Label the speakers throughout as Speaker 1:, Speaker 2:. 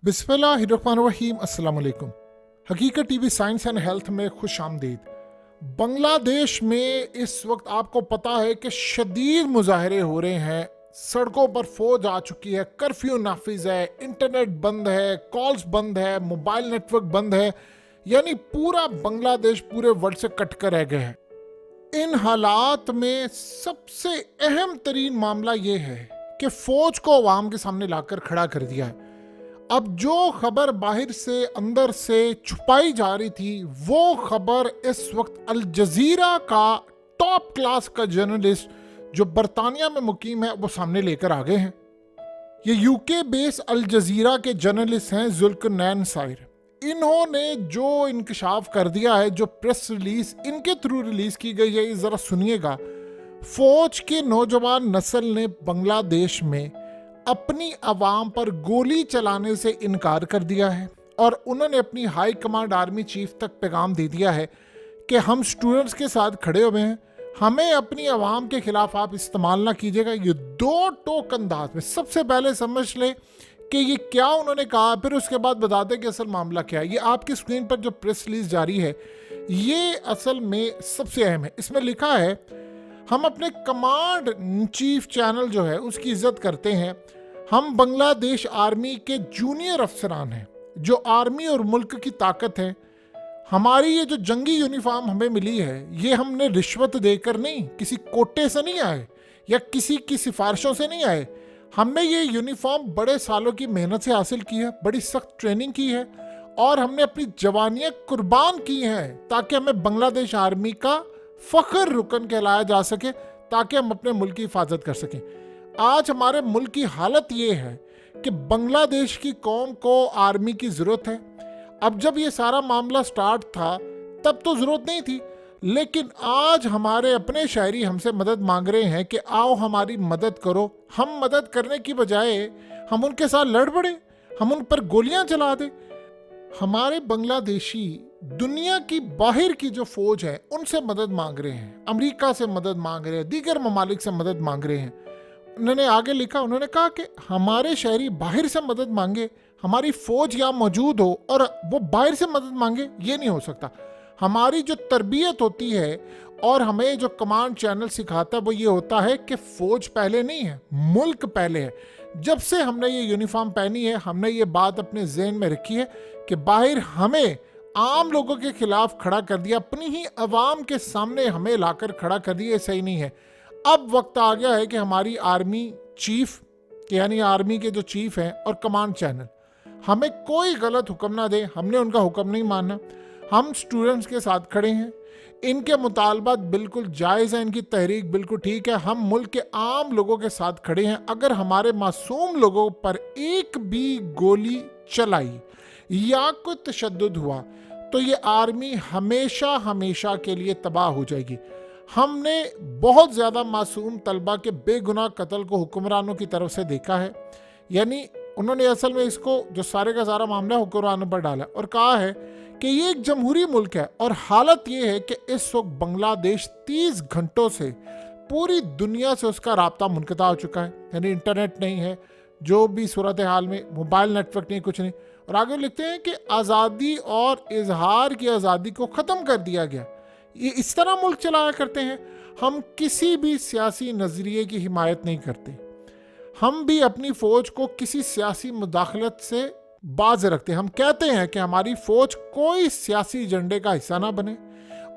Speaker 1: बिस्मिल्लाहिर्रहमानिर्रहीम। अस्सलाम वालेकुम। हकीकत टीवी साइंस एंड हेल्थ में खुश आमदीद। बांग्लादेश में इस वक्त आपको पता है कि शदीद मुजाहरे हो रहे हैं, सड़कों पर फौज आ चुकी है, कर्फ्यू नाफिज है, इंटरनेट बंद है, कॉल्स बंद है, मोबाइल नेटवर्क बंद है, यानी पूरा बांग्लादेश पूरे वर्ल्ड से कट कर रह गया है। इन हालात में सबसे अहम तरीन मामला ये है कि फौज को अवाम के सामने लाकर खड़ा कर दिया है। अब जो खबर बाहर से अंदर से छुपाई जा रही थी, वो खबर इस वक्त अल जजीरा का टॉप क्लास का जर्नलिस्ट जो बरतानिया में मुकीम है वो सामने लेकर आ गए हैं। ये यूके बेस अल जजीरा के जर्नलिस्ट हैं जुल्करनैन साहिर। इन्होंने जो इंकशाफ कर दिया है, जो प्रेस रिलीज इनके थ्रू रिलीज की गई है, जरा सुनिएगा। फौज के नौजवान नस्ल ने बांग्लादेश में अपनी आवाम पर गोली चलाने से इनकार कर दिया है और उन्होंने अपनी हाई कमांड आर्मी चीफ तक पैगाम दे दिया है कि हम स्टूडेंट्स के साथ खड़े हुए हैं, हमें अपनी आवाम के खिलाफ आप इस्तेमाल ना कीजिएगा। ये दो टोक अंदाज में सबसे पहले समझ ले कि ये क्या उन्होंने कहा, फिर उसके बाद बता दें कि असल मामला क्या है। ये आपकी स्क्रीन पर जो प्रेस रिलीज जारी है ये असल में सबसे अहम है। इसमें लिखा है, हम अपने कमांड चीफ चैनल जो है उसकी इज्जत करते हैं। हम बांग्लादेश आर्मी के जूनियर अफसरान हैं जो आर्मी और मुल्क की ताकत है। हमारी ये जो जंगी यूनिफॉर्म हमें मिली है ये हमने रिश्वत देकर नहीं, किसी कोटे से नहीं आए या किसी की सिफारिशों से नहीं आए। हमने ये यूनिफॉर्म बड़े सालों की मेहनत से हासिल की है, बड़ी सख्त ट्रेनिंग की है और हमने अपनी जवानियां कुर्बान की हैं ताकि हमें बांग्लादेश आर्मी का फख्र रुकन कहलाया जा सके, ताकि हम अपने मुल्क की हिफाजत कर सकें। आज हमारे मुल्क की हालत ये है कि बांग्लादेश की कौम को आर्मी की ज़रूरत है। अब जब ये सारा मामला स्टार्ट था तब तो ज़रूरत नहीं थी, लेकिन आज हमारे अपने शहरी हमसे मदद मांग रहे हैं कि आओ हमारी मदद करो। हम मदद करने की बजाय हम उनके साथ लड़ पड़े, हम उन पर गोलियां चला दें। हमारे बांग्लादेशी दुनिया की बाहर की जो फौज है उनसे मदद मांग रहे हैं, अमेरिका से मदद मांग रहे हैं, दीगर ममालिक से मदद मांग रहे हैं। उन्होंने आगे लिखा, उन्होंने कहा कि हमारे शहरी बाहर से मदद मांगे, हमारी फौज यहाँ मौजूद हो और वो बाहर से मदद मांगे, ये नहीं हो सकता। हमारी जो तरबियत होती है और हमें जो कमांड चैनल सिखाता है वो ये होता है कि फौज पहले नहीं है, मुल्क पहले है। जब से हमने ये यूनिफॉर्म पहनी है हमने ये बात अपने जहन में रखी है कि बाहर हमें आम लोगों के खिलाफ खड़ा कर दिया, अपनी ही आवाम के सामने हमें लाकर खड़ा कर दिया, सही नहीं है। अब वक्त आ गया है कि हमारी आर्मी चीफ यानी आर्मी के जो चीफ हैं और कमांड चैनल हमें कोई गलत हुक्म ना दे, हमने उनका हुक्म नहीं मानना। हम स्टूडेंट्स के साथ खड़े हैं, इनके मुतालबात बिल्कुल जायज़ हैं, इनकी तहरीक बिल्कुल ठीक है। हम मुल्क के आम लोगों के साथ खड़े हैं। अगर हमारे मासूम लोगों पर एक भी गोली चलाई या कोई तशद्दुद हुआ तो ये आर्मी हमेशा हमेशा के लिए तबाह हो जाएगी। हमने बहुत ज़्यादा मासूम तलबा के बेगुनाह कत्ल को हुक्मरानों की तरफ से देखा है, यानी उन्होंने असल में इसको जो सारे का सारा मामला हुक्मरानों पर डाला और कहा है कि ये एक जमहूरी मुल्क है। और हालत ये है कि इस वक्त बांग्लादेश 30 घंटों से पूरी दुनिया से उसका राब्ता मुनक़ता हो चुका है, यानी इंटरनेट नहीं है, जो भी सूरत हाल में मोबाइल नेटवर्क नहीं, कुछ नहीं। और आगे लिखते हैं कि आज़ादी और इजहार की आज़ादी को ख़त्म कर दिया गया। ये इस तरह मुल्क चलाया करते हैं। हम किसी भी सियासी नज़रिए की हिमायत नहीं करते, हम भी अपनी फ़ौज को किसी सियासी मुदाखलत से बाज रखते हैं। हम कहते हैं कि हमारी फ़ौज कोई सियासी एजेंडे का हिस्सा ना बने,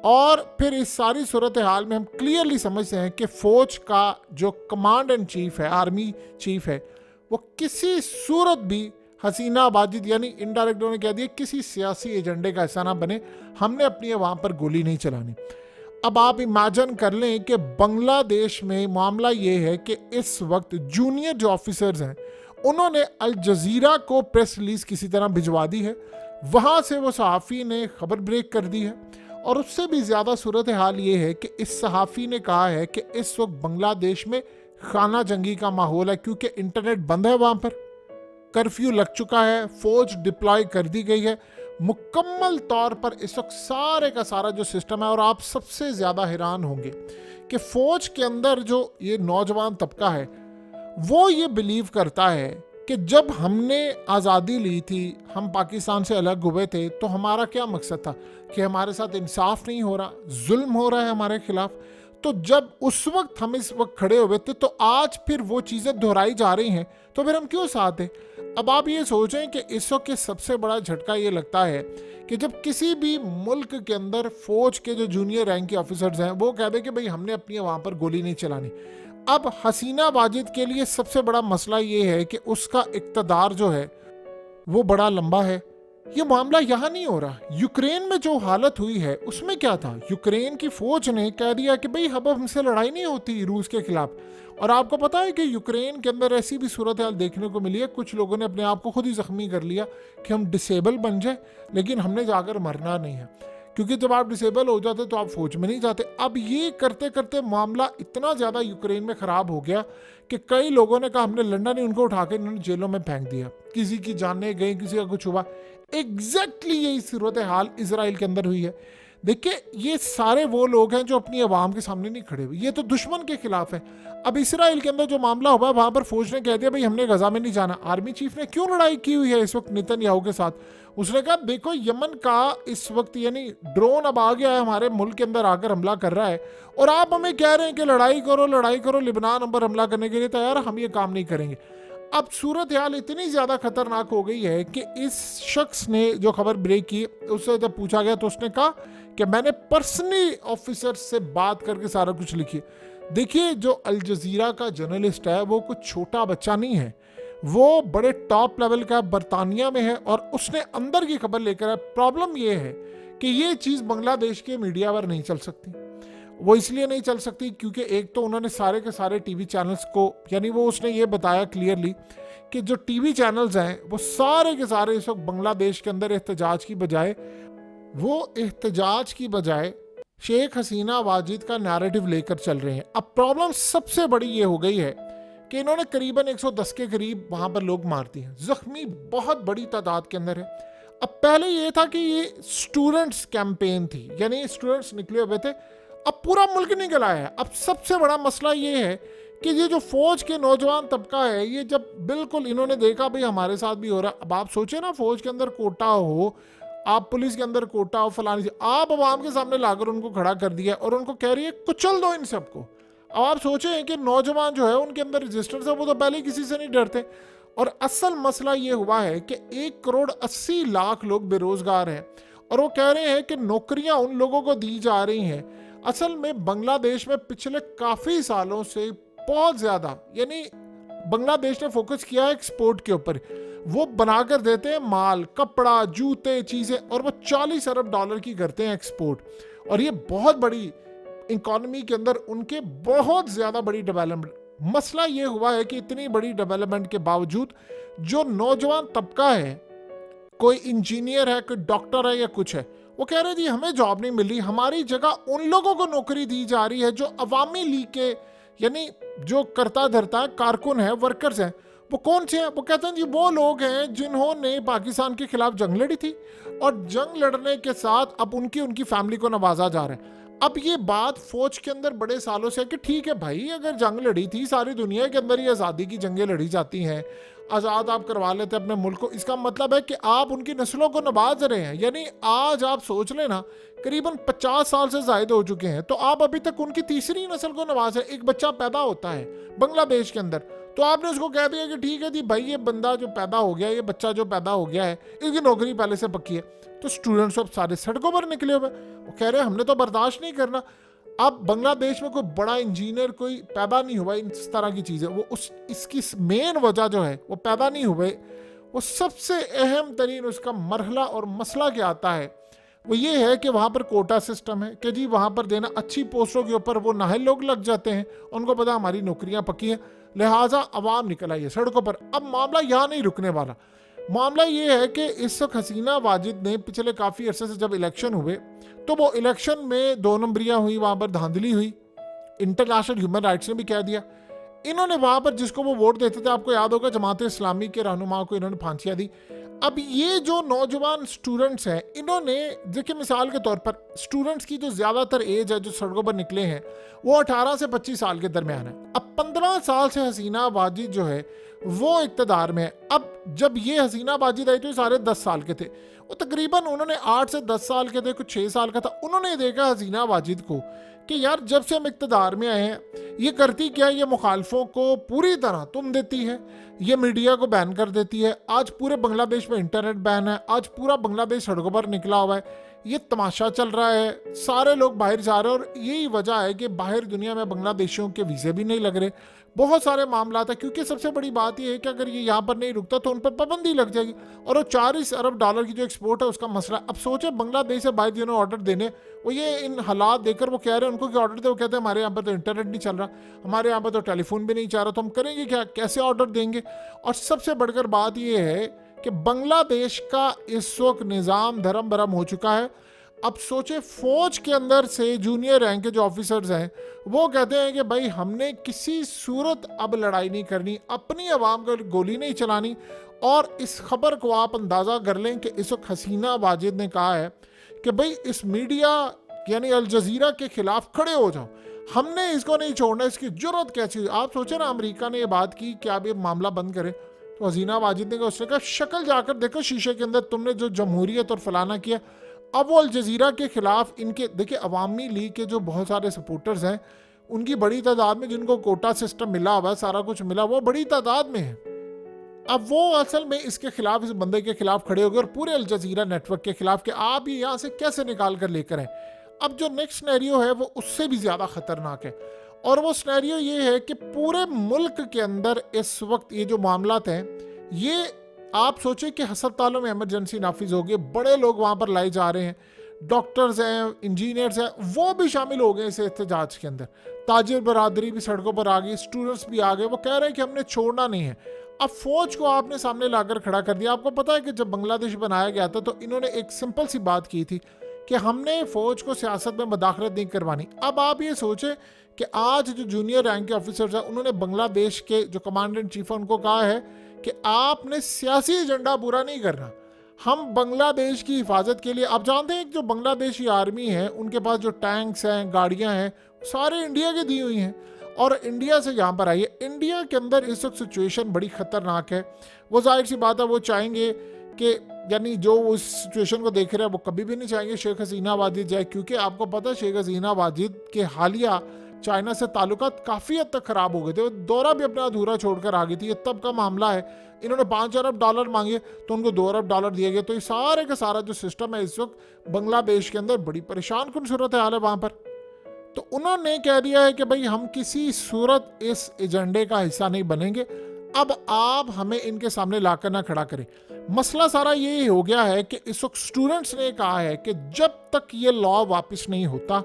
Speaker 1: और फिर इस सारी सूरत हाल में हम क्लियरली समझते हैं कि फ़ौज का जो कमांड एंड चीफ है, आर्मी चीफ है, वो किसी सूरत भी हसीना वाजिद यानी इनडायरेक्ट उन्होंने कह दिया किसी सियासी एजेंडे का हिस्सा ना बने। हमने अपनी आवाम पर गोली नहीं चलानी। अब आप इमेजिन कर लें कि बांग्लादेश में मामला ये है कि इस वक्त जूनियर जो ऑफिसर्स हैं उन्होंने अल जजीरा को प्रेस रिलीज किसी तरह भिजवा दी है, वहाँ से वो सहाफ़ी ने खबर ब्रेक कर दी है। और उससे भी ज़्यादा सूरत हाल ये है कि इस सहाफ़ी ने कहा है कि इस वक्त बांग्लादेश में खाना जंगी का माहौल है, क्योंकि इंटरनेट बंद है, वहाँ पर कर्फ्यू लग चुका है, फौज डिप्लॉय कर दी गई है मुकम्मल तौर पर। इस वक्त सारे का सारा जो सिस्टम है, और आप सबसे ज़्यादा हैरान होंगे कि फ़ौज के अंदर जो ये नौजवान तबका है वो ये बिलीव करता है कि जब हमने आज़ादी ली थी, हम पाकिस्तान से अलग हुए थे, तो हमारा क्या मकसद था कि हमारे साथ इंसाफ नहीं हो रहा, जुल्म हो रहा है हमारे खिलाफ। तो जब उस वक्त हम इस वक्त खड़े हुए थे, तो आज फिर वो चीज़ें दोहराई जा रही हैं, तो फिर हम क्यों साथ हैं। अब आप ये सोचें कि इस वक्त के सबसे बड़ा झटका ये लगता है कि जब किसी भी मुल्क के अंदर फौज के जो जूनियर रैंक के ऑफिसर्स हैं वो कह दें कि भाई हमने अपनी वहाँ पर गोली नहीं चलानी। अब हसीना वाजिद के लिए सबसे बड़ा मसला ये है कि उसका इक़्तिदार जो है वो बड़ा लंबा है। ये मामला यहाँ नहीं हो रहा, यूक्रेन में जो हालत हुई है उसमें क्या था, यूक्रेन की फौज ने कह दिया कि भाई अब हमसे लड़ाई नहीं होती रूस के खिलाफ। और आपको पता है कि यूक्रेन के अंदर ऐसी भी सूरत हाल देखने को मिली है, कुछ लोगों ने अपने आप को खुद ही जख्मी कर लिया कि हम डिसेबल बन जाए लेकिन हमने जाकर मरना नहीं है, क्योंकि जब आप डिसेबल हो जाते तो आप फौज में नहीं जाते। अब ये करते करते मामला इतना ज़्यादा यूक्रेन में ख़राब हो गया कि कई लोगों ने कहा हमने लड़ना नहीं, उनको उठा के इन्होंने जेलों में फेंक दिया, किसी की जाने गई, किसी का कुछ हुआ। एग्जैक्टली यही सूरत हाल इसराइल के अंदर हुई है। देखिए ये सारे वो लोग हैं जो अपनी आवाम के सामने नहीं खड़े हुए, ये तो दुश्मन के खिलाफ है। अब इसराइल के अंदर जो मामला हुआ वहां पर फौज ने कह दिया भाई हमने गजा में नहीं जाना। आर्मी चीफ ने क्यों लड़ाई की हुई है इस वक्त नेतन्याहू के साथ, उसने कहा देखो यमन का इस वक्त यानी ड्रोन अब आ गया है हमारे मुल्क के अंदर आकर हमला कर रहा है और आप हमें कह रहे हैं कि लड़ाई करो, लिबनान अंबर हमला करने के लिए तैयार, हम ये काम नहीं करेंगे। अब सूरत हाल इतनी ज़्यादा खतरनाक हो गई है कि इस शख्स ने जो खबर ब्रेक की उससे जब पूछा गया तो उसने कहा कि मैंने पर्सनली ऑफिसर से बात करके सारा कुछ लिखी। देखिए जो अल जजीरा का जर्नलिस्ट है वो कुछ छोटा बच्चा नहीं है, वो बड़े टॉप लेवल का बरतानिया में है और उसने अंदर की खबर लेकर है। प्रॉब्लम ये है कि ये चीज़ बांग्लादेश के मीडिया पर नहीं चल सकती। वो इसलिए नहीं चल सकती क्योंकि एक तो उन्होंने सारे के सारे टीवी चैनल्स को, यानी वो उसने ये बताया क्लियरली कि जो टीवी चैनल्स हैं वो सारे के सारे इस वक्त बांग्लादेश के अंदर एहतजाज की बजाय शेख हसीना वाजिद का नैरेटिव लेकर चल रहे हैं। अब प्रॉब्लम सबसे बड़ी ये हो गई है कि इन्होंने करीबन 110 के करीब वहां पर लोग मार दिए, जख्मी बहुत बड़ी तादाद के अंदर है। अब पहले ये था कि ये स्टूडेंट्स कैंपेन थी, यानी स्टूडेंट्स निकले हुए थे, अब पूरा मुल्क निकल आया है। अब सबसे बड़ा मसला ये है कि ये जो फौज के नौजवान तबका है, ये जब बिल्कुल इन्होंने देखा भाई हमारे साथ भी हो रहा है। अब आप सोचे ना फौज के अंदर कोटा हो, आप पुलिस के अंदर कोटा हो, फलानी, आप आवाम के सामने लाकर उनको खड़ा कर दिया और उनको कह रही है कुचल दो इन सबको। अब आप सोचे कि नौजवान जो है उनके अंदर रजिस्टर्स है, वो तो पहले ही किसी से नहीं डरते। और असल मसला ये हुआ है कि 1,80,00,000 लोग बेरोजगार हैं और वो कह रहे हैं कि नौकरियां उन लोगों को दी जा रही हैं। असल में बांग्लादेश में पिछले काफ़ी सालों से बहुत ज़्यादा, यानी बांग्लादेश ने फोकस किया है एक्सपोर्ट के ऊपर। वो बनाकर देते हैं माल, कपड़ा, जूते, चीज़ें, और वो 40 अरब डॉलर की करते हैं एक्सपोर्ट। और ये बहुत बड़ी इकोनॉमी के अंदर उनके बहुत ज़्यादा बड़ी डेवलपमेंट। मसला ये हुआ है कि इतनी बड़ी डेवलपमेंट के बावजूद जो नौजवान तबका है, कोई इंजीनियर है, कोई डॉक्टर है या कुछ है, वो कह रहे जी हमें जॉब नहीं मिल रही, हमारी जगह उन लोगों को नौकरी दी जा रही है जो अवामी लीग के, यानी जो करता धरता कारकुन है, वर्कर्स हैं। वो कौन से हैं? वो कहते हैं जी वो लोग हैं जिन्होंने पाकिस्तान के खिलाफ जंग लड़ी थी और जंग लड़ने के साथ अब उनकी फैमिली को नवाजा जा रहा है। अब ये बात फौज के अंदर बड़े सालों से है कि ठीक है भाई, अगर जंग लड़ी थी, सारी दुनिया के अंदर ही आज़ादी की जंगें लड़ी जाती हैं, आज़ाद आप करवा लेते अपने मुल्क को, इसका मतलब है कि आप उनकी नस्लों को नवाज रहे हैं। यानी आज आप सोच लेना करीबन 50 साल से ज़ायद हो चुके हैं, तो आप अभी तक उनकी तीसरी नस्ल को नवाज है। एक बच्चा पैदा होता है बांग्लादेश के अंदर, तो आपने उसको कह दिया कि ठीक है जी भाई, ये बंदा जो पैदा हो गया, ये बच्चा जो पैदा हो गया है, इसकी नौकरी पहले से पक्की है। तो स्टूडेंट्स अब सारे सड़कों पर निकले हुए, वो कह रहे हैं हमने तो बर्दाश्त नहीं करना। अब बांग्लादेश में कोई बड़ा इंजीनियर कोई पैदा नहीं हुआ इस तरह की चीज़ें, वो इसकी मेन वजह जो है वो पैदा नहीं हुए। वो सबसे अहम तरीन उसका मरहला और मसला क्या आता है, वो ये है कि वहाँ पर कोटा सिस्टम है कि जी वहाँ पर देना, अच्छी पोस्टों के ऊपर वो नाहल लोग लग जाते हैं, उनको पता हमारी नौकरियाँ पक्की हैं, लिहाजा अवाम निकल आई है सड़कों पर। अब मामला यहाँ नहीं रुकने वाला। मामला ये है कि इस वक्त हसीना वाजिद ने पिछले काफ़ी अरसे से जब इलेक्शन हुए तो वो इलेक्शन में 2 नंबरियाँ हुई, वहाँ पर धांधली हुई। इंटरनेशनल ह्यूमन राइट्स ने भी कह दिया। इन्होंने वहाँ पर जिसको वो वोट देते थे, आपको याद होगा जमात इस्लामी के रहनुमा को इन्होंने फांसियाँ दी। अब ये जो नौजवान स्टूडेंट्स हैं, इन्होंने देखिए मिसाल के तौर पर स्टूडेंट्स की जो ज़्यादातर एज है जो सड़कों पर निकले हैं वो 18 से 25 साल के दरमियान है। अब 15 साल से हसीना वाजिद जो है वो इक़्तिदार में है। अब जब ये हसीना वाजिद आई तो ये सारे 10 साल के थे, वो तकरीबन उन्होंने 8 से 10 साल के थे, कुछ 6 साल का था। उन्होंने देखा हसीना वाजिद को कि यार जब से हम इक़्तिदार में आए हैं ये करती क्या है, ये मुखालफों को पूरी तरह तुम देती है, ये मीडिया को बैन कर देती है। आज पूरे बांग्लादेश में इंटरनेट बैन है, आज पूरा बांग्लादेश सड़कों पर निकला हुआ है, ये तमाशा चल रहा है, सारे लोग बाहर जा रहे हैं। और यही वजह है कि बाहर दुनिया में बांग्लादेशियों के वीज़े भी नहीं लग रहे, बहुत सारे मामला था। क्योंकि सबसे बड़ी बात यह है कि अगर ये यहाँ पर नहीं रुकता तो उन पर पाबंदी लग जाएगी, और वो 40 अरब डॉलर की जो एक्सपोर्ट है उसका मसला। अब सोचे बांग्लादेश से बाहर जिन्होंने ऑर्डर देने, वो ये इन हालात देकर वो कह रहे हैं उनको कि ऑर्डर दे, वो कहते हैं हमारे यहाँ पर तो इंटरनेट नहीं चल रहा, हमारे यहाँ पर तो टेलीफोन भी नहीं चल रहा, तो हम करेंगे क्या, कैसे ऑर्डर देंगे। और सबसे बढ़कर बात यह है कि बांग्लादेश का इस वक्त निज़ाम धर्म भरम हो चुका है। अब सोचे फौज के अंदर से जूनियर रैंक के जो ऑफिसर्स हैं वो कहते हैं कि भाई हमने किसी सूरत अब लड़ाई नहीं करनी, अपनी आवाम को गोली नहीं चलानी। और इस खबर को आप अंदाज़ा कर लें कि इस वक्त हसीना वाजिद ने कहा है कि भाई इस मीडिया यानी अल जजीरा के खिलाफ खड़े हो जाओ, हमने इसको नहीं छोड़ना, इसकी जरूरत कैसी हुई। आप सोचे ना अमेरिका ने ये बात की कि आप ये मामला बंद करें, तो हसीना वाजिद ने कहा, उसने कहा शक्ल जाकर देखो शीशे के अंदर, तुमने जो जमहूरियत और फलाना किया। अब वो अल जजीरा के खिलाफ इनके देखिए अवामी लीग के जो बहुत सारे सपोर्टर्स हैं उनकी बड़ी तादाद में, जिनको कोटा सिस्टम मिला हुआ है, सारा कुछ मिला, वो बड़ी तादाद में है। अब वो असल में इसके खिलाफ, इस बंदे के खिलाफ खड़े हो गए और पूरे अल जजीरा नेटवर्क के खिलाफ कि आप ये यहाँ से कैसे निकाल कर लेकर आए। अब जो नेक्स्ट सिनेरियो है वो उससे भी ज़्यादा ख़तरनाक है, और वो सिनेरियो ये है कि पूरे मुल्क के अंदर इस वक्त ये जो मामलात हैं, ये आप सोचे कि अस्पतालों में इमरजेंसी नाफिज हो गई, बड़े लोग वहाँ पर लाए जा रहे हैं, डॉक्टर्स हैं, इंजीनियर्स हैं, वो भी शामिल हो गए इस एहतजाज के अंदर, ताजिर बरादरी भी सड़कों पर आ गई, स्टूडेंट्स भी आ गए, वो कह रहे हैं कि हमने छोड़ना नहीं है। अब फौज को आपने सामने लाकर खड़ा कर दिया। आपको पता है कि जब बांग्लादेश बनाया गया था तो इन्होंने एक सिंपल सी बात की थी कि हमने फौज को सियासत में मदाखलत नहीं करवानी। अब आप ये सोचें कि आज जो जूनियर रैंक के ऑफिसर्स हैं उन्होंने बांग्लादेश के जो कमांडर इन चीफ है उनको कहा है कि आपने सियासी एजेंडा पूरा नहीं करना, हम बांग्लादेश की हिफाजत के लिए। आप जानते हैं कि जो बांग्लादेशी आर्मी है उनके पास जो टैंक्स हैं, गाड़ियां हैं, सारे इंडिया की दी हुई हैं, और इंडिया से यहाँ पर आई है। इंडिया के अंदर इस वक्त सिचुएशन बड़ी ख़तरनाक है। वो जाहिर सी बात है वो चाहेंगे कि यानी जो उस सिचुएशन को देख रहे हैं वो कभी भी नहीं चाहेंगे शेख हसीना वाजिद जाए, क्योंकि आपको पता है शेख हसीना वाजिद के हालिया चाइना से ताल्लुकात काफ़ी हद तक ख़राब हो गए थे, वो दौरा भी अपना अधूरा छोड़कर आ गई थी। ये तब का मामला है। इन्होंने 5 अरब डॉलर मांगे तो उनको 2 अरब डॉलर दिए गए। तो ये सारे का सारा जो सिस्टम है इस वक्त बांग्लादेश के अंदर बड़ी परेशान कुन सूरत हाल है वहाँ पर। तो उन्होंने कह दिया है कि भाई हम किसी सूरत इस एजेंडे का हिस्सा नहीं बनेंगे, अब आप हमें इनके सामने लाकर ना खड़ा करें। मसला सारा ये हो गया है कि इस वक्त स्टूडेंट्स ने कहा है कि जब तक ये लॉ वापस नहीं होता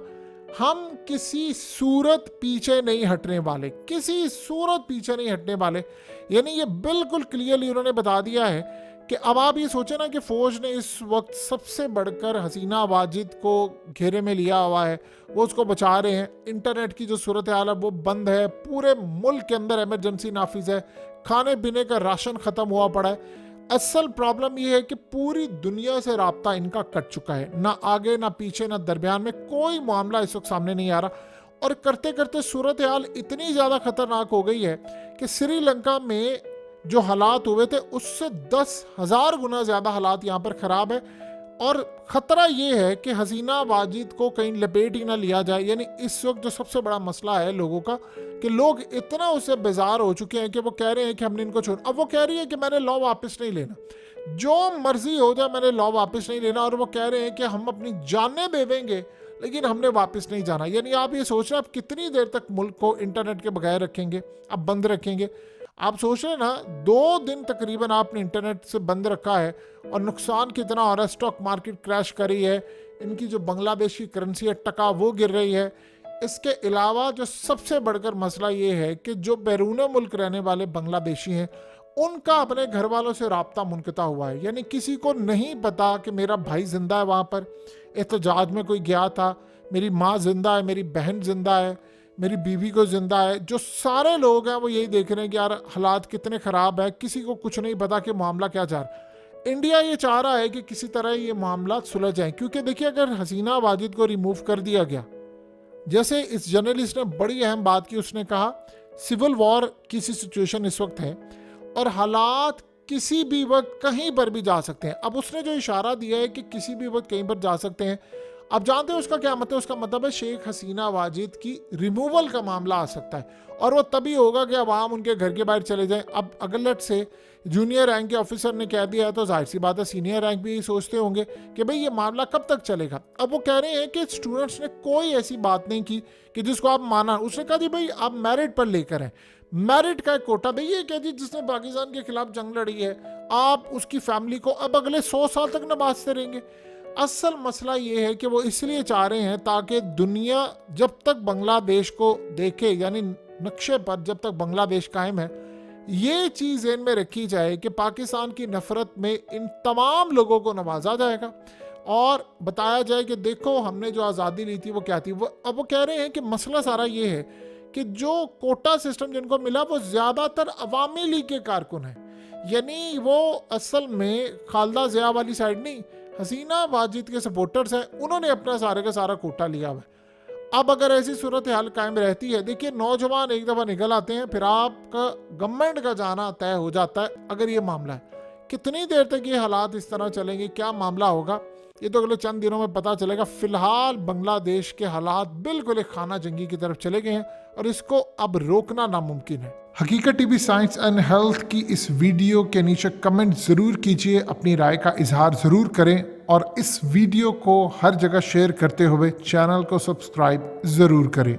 Speaker 1: हम किसी सूरत पीछे नहीं हटने वाले, किसी सूरत पीछे नहीं हटने वाले। यानी ये बिल्कुल क्लियरली उन्होंने बता दिया है कि अब आप ये सोचें ना कि फौज ने इस वक्त सबसे बढ़कर हसीना वाजिद को घेरे में लिया हुआ है, वो उसको बचा रहे हैं। इंटरनेट की जो सूरत हाल है वो बंद है, पूरे मुल्क के अंदर इमरजेंसी नाफिज है, खाने पीने का राशन ख़त्म हुआ पड़ा है। असल प्रॉब्लम यह है कि पूरी दुनिया से राब्ता इनका कट चुका है, ना आगे ना पीछे ना दरमियान में कोई मामला इस वक्त सामने नहीं आ रहा। और करते करते सूरत हाल इतनी ज़्यादा ख़तरनाक हो गई है कि श्रीलंका में जो हालात हुए थे उससे 10,000 गुना ज़्यादा हालात यहाँ पर ख़राब है। और ख़तरा ये है कि हसीना वाजिद को कहीं लपेट ही ना लिया जाए। यानी इस वक्त जो सबसे बड़ा मसला है लोगों का कि लोग इतना उससे बेजार हो चुके हैं कि वो कह रहे हैं कि हमने इनको छोड़। अब वो कह रही है कि मैंने लॉ वापस नहीं लेना, जो मर्जी हो जाए मैंने लॉ वापस नहीं लेना। और वो कह रहे हैं कि हम अपनी जानें दे देंगे लेकिन हमने वापस नहीं जाना। यानी आप ये सोच रहे हैं आप कितनी देर तक मुल्क को इंटरनेट के बगैर रखेंगे, आप बंद रखेंगे। आप सोच रहे हैं ना 2 दिन तकरीबन आपने इंटरनेट से बंद रखा है और नुकसान कितना हो रहा है। स्टॉक मार्केट क्रैश कर रही है, इनकी जो बांग्लादेश की करेंसी है टका वो गिर रही है। इसके अलावा जो सबसे बढ़कर मसला ये है कि जो बैरून मुल्क रहने वाले बांग्लादेशी हैं उनका अपने घर वालों से राब्ता मुनक़ता हुआ है। यानी किसी को नहीं पता कि मेरा भाई जिंदा है, वहाँ पर एहतजाज में कोई गया था, मेरी माँ जिंदा है, मेरी बहन जिंदा है, मेरी बीवी को जिंदा है। जो सारे लोग हैं वो यही देख रहे हैं कि यार हालात कितने ख़राब है, किसी को कुछ नहीं पता कि मामला क्या जा रहा है। इंडिया ये चाह रहा है कि किसी तरह ये मामला सुलझ जाए, क्योंकि देखिए अगर हसीना वाजिद को रिमूव कर दिया गया, जैसे इस जर्नलिस्ट ने बड़ी अहम बात की, उसने कहा सिविल वॉर की सी सिचुएशन इस वक्त है और हालात किसी भी वक्त कहीं पर भी जा सकते हैं। अब उसने जो इशारा दिया है कि किसी भी वक्त कहीं पर जा सकते हैं, अब जानते हैं उसका क्या मतलब है? उसका मतलब है शेख हसीना वाजिद की रिमूवल का मामला आ सकता है, और वो तभी होगा कि अवाम उनके घर के बाहर चले जाएं। अब अगर लेट से जूनियर रैंक के ऑफिसर ने कह दिया है तो जाहिर सी बात है सीनियर रैंक भी सोचते होंगे कि भाई ये मामला कब तक चलेगा। अब वो कह रहे हैं कि स्टूडेंट्स ने कोई ऐसी बात नहीं की कि जिसको आप माना। उसने कहा जी भाई आप मेरिट पर लेकर हैं, मेरिट का एक कोटा भाई, ये क्या जी जिसने पाकिस्तान के खिलाफ जंग लड़ी है आप उसकी फैमिली को अब अगले 100 साल तक नवाजते रहेंगे। असल मसला ये है कि वो इसलिए चाह रहे हैं ताकि दुनिया जब तक बांग्लादेश को देखे, यानी नक्शे पर जब तक बांग्लादेश कायम है, ये चीज़ ज़हन में रखी जाए कि पाकिस्तान की नफरत में इन तमाम लोगों को नवाजा जाएगा और बताया जाए कि देखो हमने जो आज़ादी ली थी वो क्या थी। अब वो कह रहे हैं कि मसला सारा ये है कि जो कोटा सिस्टम जिनको मिला वो ज़्यादातर अवामी लीग के कारकुन हैं, यानी वो असल में खालदा ज़िया वाली साइड नहीं, हसीना वाजिद के सपोर्टर्स हैं, उन्होंने अपना सारे का सारा कोटा लिया हुआ है। अब अगर ऐसी सूरत हाल कायम रहती है, देखिए नौजवान एक दफ़ा निकल आते हैं फिर आपका गवर्नमेंट का जाना तय हो जाता है। अगर ये मामला है, कितनी देर तक ये हालात इस तरह चलेंगे, क्या मामला होगा, ये तो अगले चंद दिनों में पता चलेगा। फिलहाल बांग्लादेश के हालात बिल्कुल एक खाना जंगी की तरफ चले गए हैं और इसको अब रोकना नामुमकिन है। हकीकत टीवी साइंस एंड हेल्थ की इस वीडियो के नीचे कमेंट ज़रूर कीजिए, अपनी राय का इजहार ज़रूर करें और इस वीडियो को हर जगह शेयर करते हुए चैनल को सब्सक्राइब ज़रूर करें।